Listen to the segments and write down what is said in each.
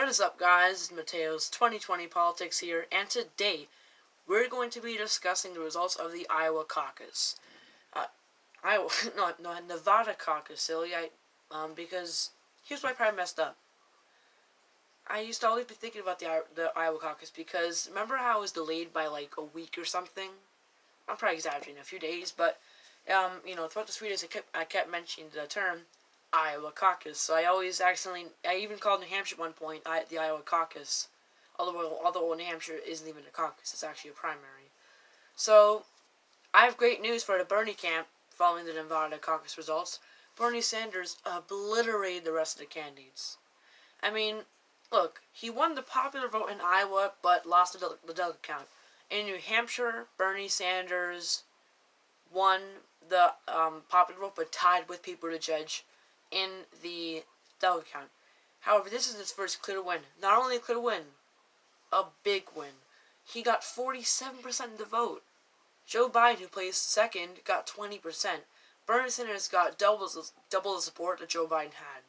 What is up, guys? It's Mateo's 2020 Politics here, and today we're going to be discussing the results of the Iowa caucus. Iowa, no, Nevada caucus, silly. Because here's why I probably messed up. I used to always be thinking about the Iowa caucus because remember how it was delayed by like a week or something? I'm probably exaggerating, a few days, but throughout the 3 days I kept mentioning the term Iowa caucus. So I even called New Hampshire at one point the Iowa caucus. Although New Hampshire isn't even a caucus, it's actually a primary. So I have great news for the Bernie camp following the Nevada caucus results. Bernie Sanders obliterated the rest of the candidates. I mean, look, he won the popular vote in Iowa, but lost the delegate count. In New Hampshire, Bernie Sanders won the popular vote, but tied with Pete Buttigieg in the delegate count. However, this is his first clear win. Not only a clear win, a big win. He got 47% of the vote. Joe Biden, who placed second, got 20%. Bernie Sanders got double the support that Joe Biden had.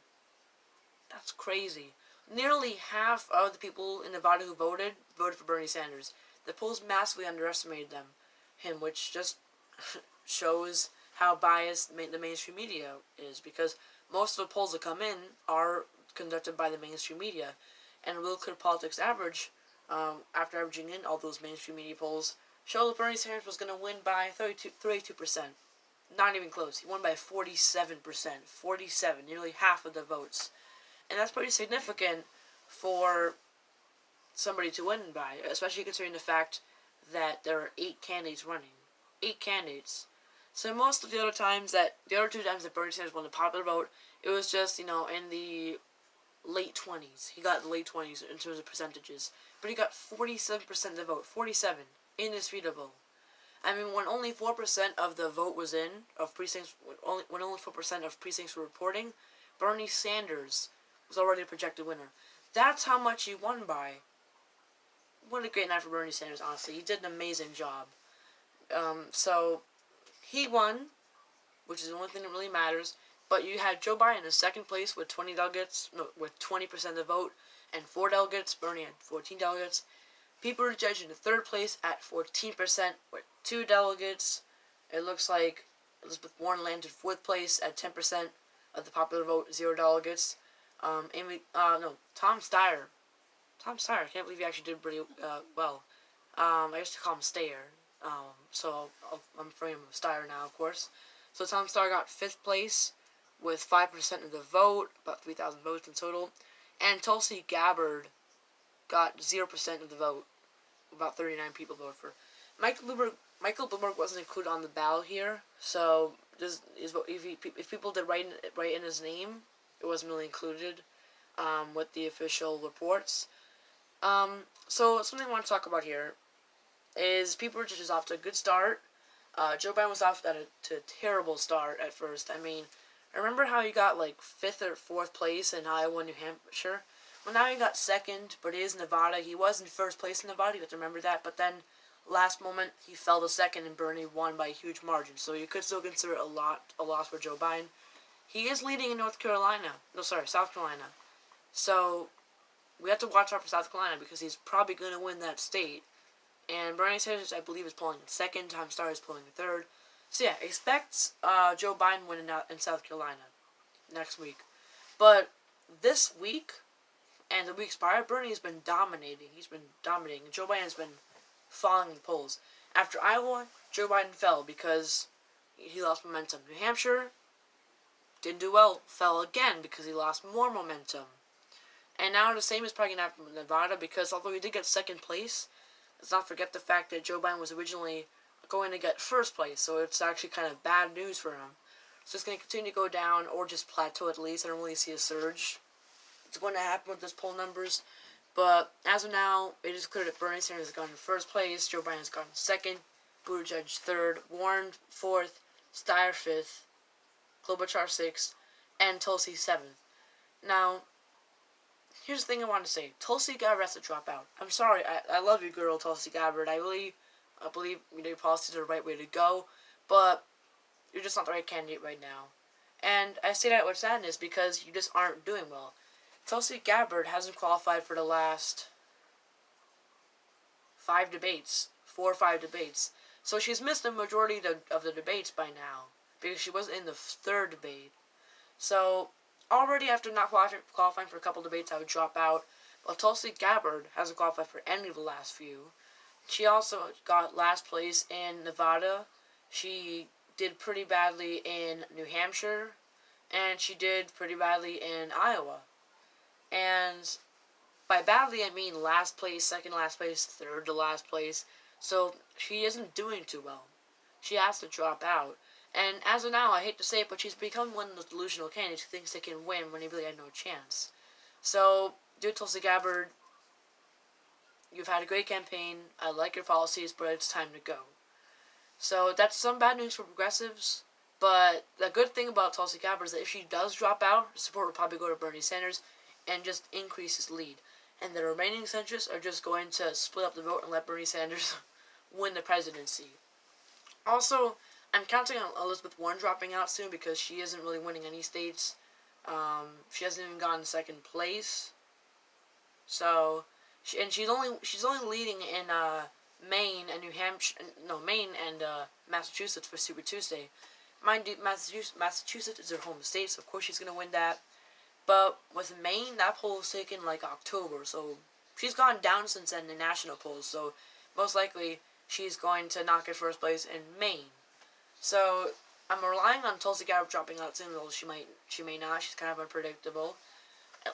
That's crazy. Nearly half of the people in Nevada who voted for Bernie Sanders. The polls massively underestimated him, which just shows how biased the mainstream media is, because most of the polls that come in are conducted by the mainstream media, and Real Clear Politics average, after averaging in all those mainstream media polls, showed that Bernie Sanders was going to win by 32%. Not even close. He won by 47%. 47, nearly half of the votes. And that's pretty significant for somebody to win by, especially considering the fact that there are 8 candidates running. 8 candidates. So most of the other two times that Bernie Sanders won the popular vote, it was just, in the late 20s. He got the late 20s in terms of percentages. But he got 47% of the vote. 47. Indisputable. I mean, when only 4% of the vote was in, when only 4% of precincts were reporting, Bernie Sanders was already a projected winner. That's how much he won by. What a great night for Bernie Sanders, honestly. He did an amazing job. So he won, which is the only thing that really matters. But you had Joe Biden in second place with 20 delegates, with 20% of the vote, and 4 delegates. Bernie had 14 delegates. Pete Buttigieg in the third place at 14% with 2 delegates. It looks like Elizabeth Warren landed 4th place at 10% of the popular vote, 0 delegates. Tom Steyer. Tom Steyer, I can't believe he actually did pretty well. I used to call him Steyer. So I'm referring him as Steyer now, of course. So Tom Steyer got 5th place with 5% of the vote, about 3,000 votes in total. And Tulsi Gabbard got 0% of the vote. About 39 people voted for. Michael Bloomberg wasn't included on the ballot here, so if people did write in his name, it wasn't really included with the official reports. So something I want to talk about here is Pete Buttigieg is off to a good start. Joe Biden was off to a terrible start at first. I mean, remember how he got like 5th or 4th place in Iowa and New Hampshire? Well, now he got 2nd, but it is Nevada. He was in 1st place in Nevada, you have to remember that. But then, last moment, he fell to 2nd and Bernie won by a huge margin. So you could still consider it a loss for Joe Biden. He is leading in South Carolina. So we have to watch out for South Carolina because he's probably going to win that state. And Bernie Sanders, I believe, is polling 2nd. Tom Steyer is polling 3rd. So yeah, expect Joe Biden winning in South Carolina next week. But this week and the weeks prior, Bernie has been dominating. He's been dominating. And Joe Biden has been falling in the polls. After Iowa, Joe Biden fell because he lost momentum. New Hampshire didn't do well. Fell again because he lost more momentum. And now the same is probably going to happen with Nevada because although he did get 2nd place, let's not forget the fact that Joe Biden was originally going to get 1st place. So it's actually kind of bad news for him. So it's going to continue to go down or just plateau at least. I don't really see a surge. It's going to happen with those poll numbers. But as of now, it is clear that Bernie Sanders has gone in 1st place. Joe Biden has gone 2nd. Buttigieg 3rd. Warren 4th. Steyer 5th. Klobuchar 6th. And Tulsi 7th. Now, here's the thing I want to say. Tulsi Gabbard has to drop out. I'm sorry. I love you, girl, Tulsi Gabbard. I believe your policies are the right way to go. But you're just not the right candidate right now. And I say that with sadness because you just aren't doing well. Tulsi Gabbard hasn't qualified for the last 5 debates, 4 or 5 debates. So she's missed the majority of the debates by now because she wasn't in the third debate. So already after not qualifying for a couple debates, I would drop out. But Tulsi Gabbard hasn't qualified for any of the last few. She also got last place in Nevada. She did pretty badly in New Hampshire, and she did pretty badly in Iowa. And by badly, I mean last place, second last place, third to last place. So she isn't doing too well. She has to drop out. And as of now, I hate to say it, but she's become one of those delusional candidates who thinks they can win when they really had no chance. So, dude, Tulsi Gabbard, you've had a great campaign. I like your policies, but it's time to go. So that's some bad news for progressives. But the good thing about Tulsi Gabbard is that if she does drop out, her support will probably go to Bernie Sanders and just increase his lead. And the remaining centrists are just going to split up the vote and let Bernie Sanders win the presidency. Also, I'm counting on Elizabeth Warren dropping out soon because she isn't really winning any states. She hasn't even gotten second place. So, she's only leading in Maine and New Hampshire, no, Maine and Massachusetts for Super Tuesday. Mind you, Massachusetts is her home state, so of course she's gonna win that. But with Maine, that poll was taken like October, so she's gone down since then in national polls. So most likely she's going to not get first place in Maine. So I'm relying on Tulsi Gabbard dropping out soon, though she may not. She's kind of unpredictable.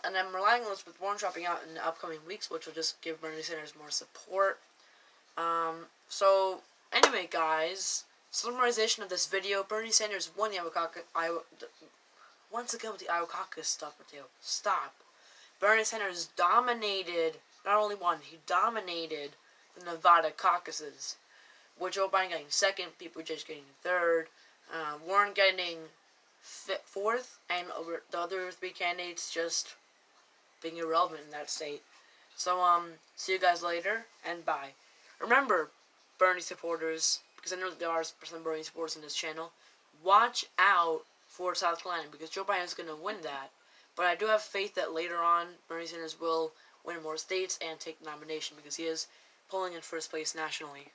And I'm relying on Elizabeth Warren dropping out in the upcoming weeks, which will just give Bernie Sanders more support. So anyway, guys, summarization of this video: Bernie Sanders won the Iowa. Once again with the Iowa Caucus stuff, Mateo. Stop. Bernie Sanders dominated. Not only won, he dominated the Nevada caucuses, with Joe Biden getting second, people just getting third, Warren getting fourth, and the other three candidates just being irrelevant in that state. So, see you guys later, and bye. Remember, Bernie supporters, because I know that there are some Bernie supporters in this channel, watch out for South Carolina, because Joe Biden is going to win that. But I do have faith that later on, Bernie Sanders will win more states and take the nomination, because he is polling in first place nationally.